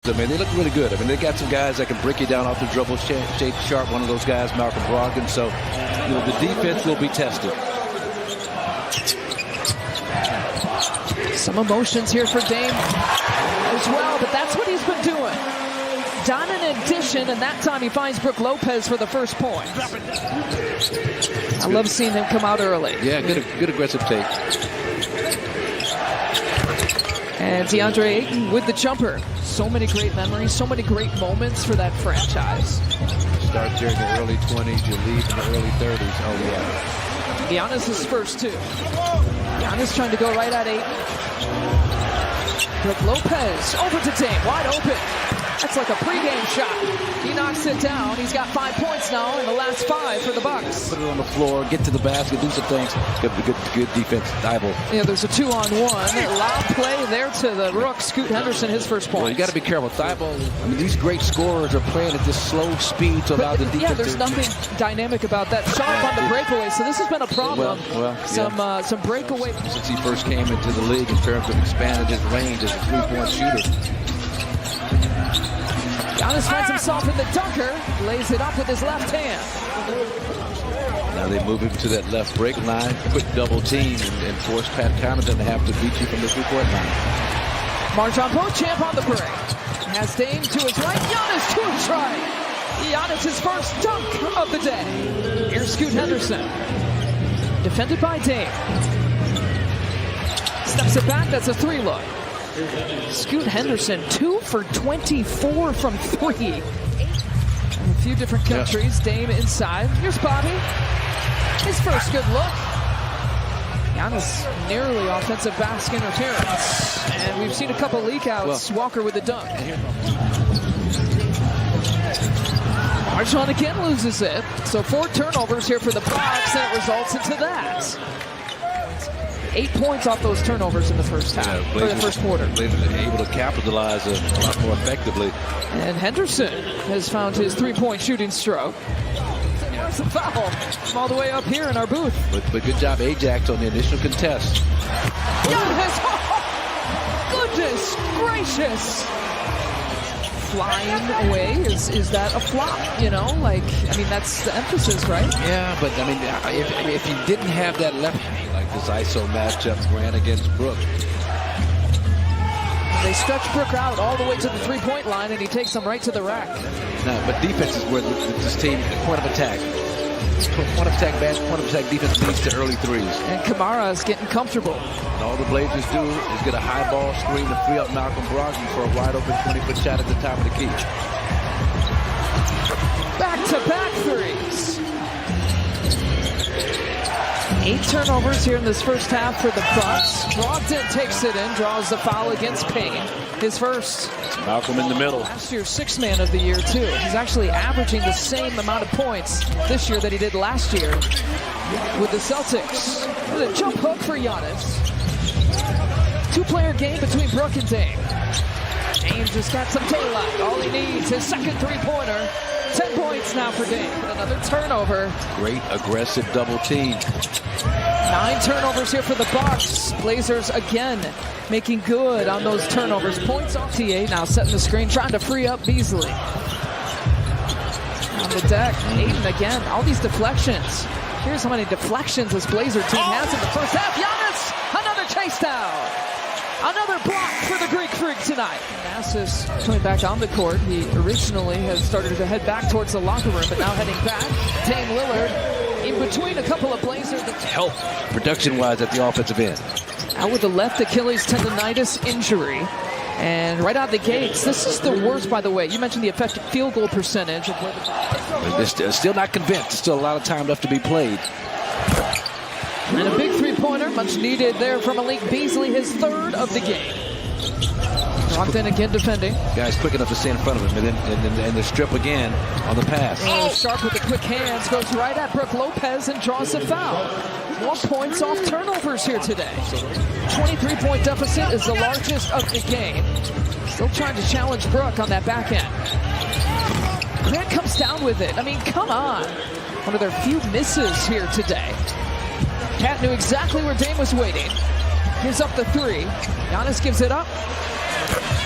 I mean, they look really good. I mean, they got some guys that can break you down off the dribble. Shade Sharp, one of those guys, Malcolm Brogdon. So, you know, the defense will be tested. Some emotions here for Dame as well, but that's what he's been doing. Done an addition, and that time he finds Brook Lopez for the first point. I love seeing him come out early. Yeah, good aggressive take. And DeAndre Ayton with the jumper. So many great memories, so many great moments for that franchise. Start there in the early 20s, you leave in the early 30s. Oh, yeah. Giannis' first two. Giannis trying to go right at Ayton. Brook Lopez over to Dame, wide open. That's like a pregame shot. He knocks it down. He's got 5 points now in the last 5 for the Bucks. Put it on the floor, get to the basket, do some things. Good defense, Thibault. Yeah, there's a 2-on-1. Loud play there to the Rook. Scoot Henderson, his first point. Well, you got to be careful. Thibault, I mean, these great scorers are playing at this slow speed to allow the defense. Yeah, there's nothing dynamic about that. Sharp on the breakaway, so this has been a problem. Some breakaway. Since he first came into the league in terms of expanding his range as a three-point shooter. Giannis finds himself in the dunker, lays it up with his left hand. Now they move him to that left break line, quick double team, and force Pat Connaughton to have to beat you from the three-point line. Marjon Beauchamp on the break. Has Dame to his right, Giannis to his right. Giannis' first dunk of the day. Here's Scoot Henderson. Defended by Dame. Steps it back, that's a 3-look. Scoot Henderson, 2 for 24 from 3. In a few different countries. Yep. Dame inside. Here's Bobby. His first good look. Giannis nearly offensive basket interference. And we've seen a couple leak outs. Well, Walker with the dunk. Marjon again loses it. So 4 turnovers here for the Bucks, and it results into that. 8 points off those turnovers in the first half, or the first quarter. Blazers are able to capitalize a lot more effectively. And Henderson has found his three-point shooting stroke. Where's the foul? From all the way up here in our booth. But good job, Ajax, on the initial contest. Giannis! Oh, goodness gracious! Flying away, is that a flop? You know, like, I mean, that's the emphasis, right? Yeah, but I mean, if he didn't have that left hand, like this ISO matchup ran against Brook. They stretch Brook out all the way to the three-point line, and he takes them right to the rack. No, but defense is where this team, point of attack. Point of attack defense leads to early threes. And Kamara is getting comfortable. And all the Blazers do is get a high ball screen to free up Malcolm Brogdon for a wide open 20-foot shot at the top of the key. Back-to-back threes. 8 turnovers here in this first half for the Bucks. Brogdon takes it in, draws the foul against Payne. His first. Malcolm in the middle. Last year's 6th man of the year, too. He's actually averaging the same amount of points this year that he did last year with the Celtics. With a jump hook for Giannis. 2-player game between Brook and Dame. Dame just got some daylight. All he needs, his second three-pointer. 10 points now for Dame. Another turnover. Great aggressive double team. 9 turnovers here for the Bucks. Blazers again making good on those turnovers. Points off TA now setting the screen, trying to free up Beasley. On the deck, Ayton again. All these deflections. Here's how many deflections this Blazer team has in the first half. Giannis, another chase down. Another block for the Greek Freak tonight. Nasus coming back on the court. He originally has started to head back towards the locker room, but now heading back. Dame Lillard in between a couple of Blazers. Help production-wise at the offensive end. Out with the left Achilles tendonitis injury. And right out the gates, this is the worst, by the way. You mentioned the effective field goal percentage. They're still not convinced. There's still a lot of time left to be played. And a big three-pointer, much needed there from Malik Beasley, his 3rd of the game. Brogdon again defending. Guys quick enough to stay in front of him, and the strip again on the pass. Sharp with the quick hands, goes right at Brook Lopez and draws the foul. 1 points off turnovers here today. 23-point deficit is the largest of the game. Still trying to challenge Brook on that back end. Grant comes down with it. I mean, come on. One of their few misses here today. Cat knew exactly where Dame was waiting. Gives up the 3. Giannis gives it up.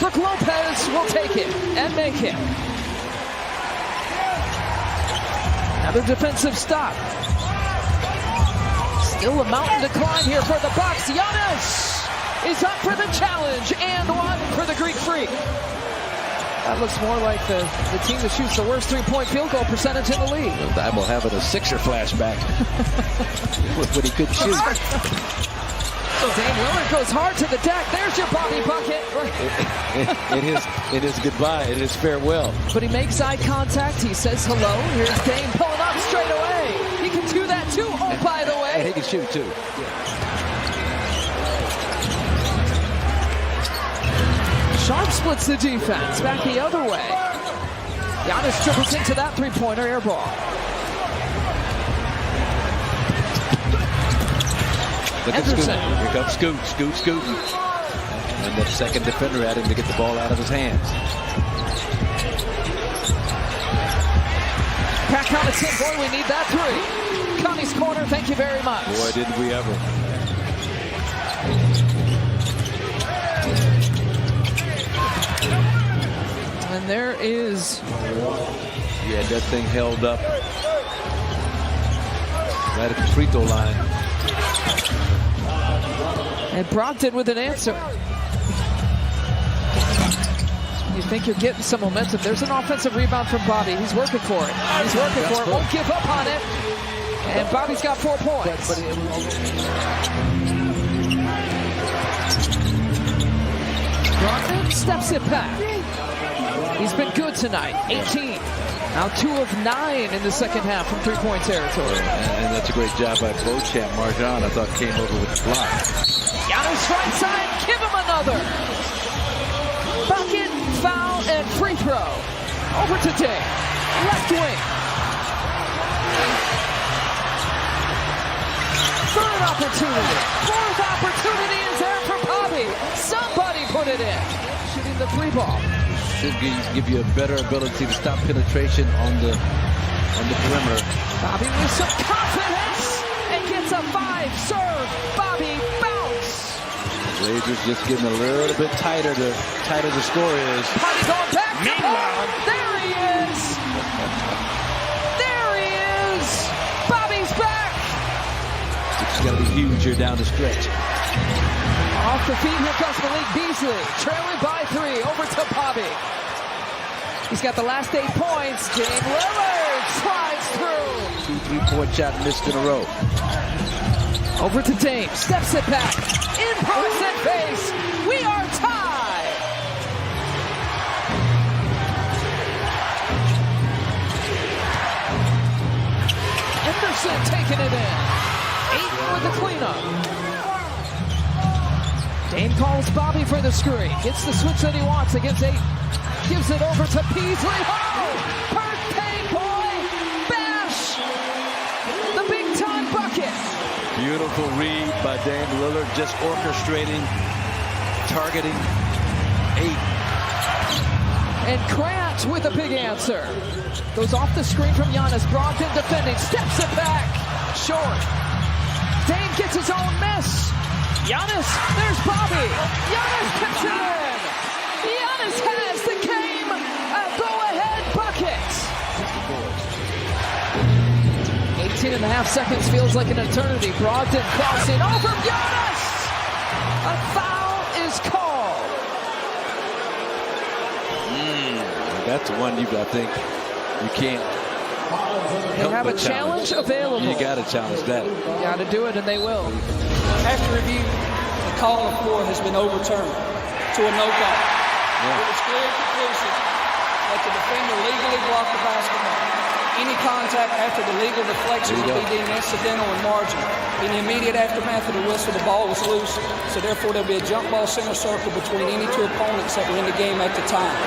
Brook Lopez will take it and make it. Another defensive stop. Still a mountain to climb here for the Bucks. Giannis is up for the challenge and one for the Greek Freak. That looks more like the team that shoots the worst three-point field goal percentage in the league. I'm having a Sixer flashback when he couldn't shoot. Dame Lillard goes hard to the deck. There's your Bobby bucket. It is goodbye. It is farewell. But he makes eye contact. He says hello. Here's Dame pulling up straight away. He can do that too. Oh, by the way. And he can shoot too. Sharp splits the defense. Back the other way. Giannis triples into that three-pointer, air ball. Look at Scoot. Here comes Scoot. Scooting. And the second defender at him to get the ball out of his hands. Back on the 10. Boy, we need that three. Connie's corner, thank you very much. Boy, didn't we ever. And there is... Yeah, that thing held up right at the free throw line. And Brogdon with an answer. You think you're getting some momentum. There's an offensive rebound from Bobby. He's working for it. He's working for it. Won't give up on it. And Bobby's got 4 points. Brogdon steps it back. He's been good tonight. 18. Now 2 of 9 in the second half from three-point territory. And that's a great job by Beauchamp. Marjan, I thought, came over with the block. Giannis right side, give him another. Bucket, foul, and free throw. Over to Dame. Left wing. Third opportunity. Fourth opportunity is there for Bobby. Somebody put it in. Shooting the three ball. Should give you a better ability to stop penetration on the perimeter. Bobby with some confidence and gets a 5-serve. Bobby bounce. Blazers just getting a little bit tighter the score is. Bobby going back. Meanwhile, there he is. There he is. Bobby's back. It's got to be huge here down the stretch. Off the feet, here comes Malik Beasley. Trailing by 3, over to Bobby. He's got the last 8 points. Dame Lillard slides through. 2 3-point shot missed in a row. Over to Dame, steps it back. In person face, we are tied. Anderson taking it in. 8 with the cleanup. Dame calls Bobby for the screen. Gets the switch that he wants against 8. Gives it over to Beasley. Oh! Birthday boy! Bash! The big-time bucket. Beautiful read by Dame Lillard, just orchestrating, targeting 8. And Grant with a big answer. Goes off the screen from Giannis. Brogdon defending. Steps it back. Short. Dame gets his own miss. Giannis, there's Bobby. Giannis puts it in. Giannis has the game go-ahead bucket. 18.5 seconds feels like an eternity. Brogdon crossing over Giannis. A foul is called. That's the one I think you can't. They have a challenge available. You got to challenge that. You got to do it, and they will. After review, the call on the floor has been overturned to a no call. Yeah. It was clear and conclusive that the defender legally blocked the basketball. Any contact after the legal deflection would be deemed incidental and marginal. In the immediate aftermath of the whistle, the ball was loose, so therefore there'll be a jump ball center circle between any 2 opponents that were in the game at the time.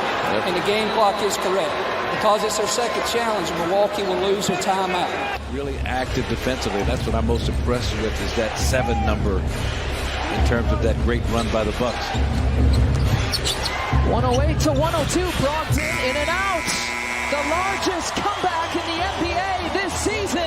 And the game clock is correct. Because it's their second challenge, Milwaukee will lose their timeout. Really active defensively. That's what I'm most impressed with, is that 7 number in terms of that great run by the Bucks. 108 to 102, Brogdon in and out. The largest comeback in the NBA this season.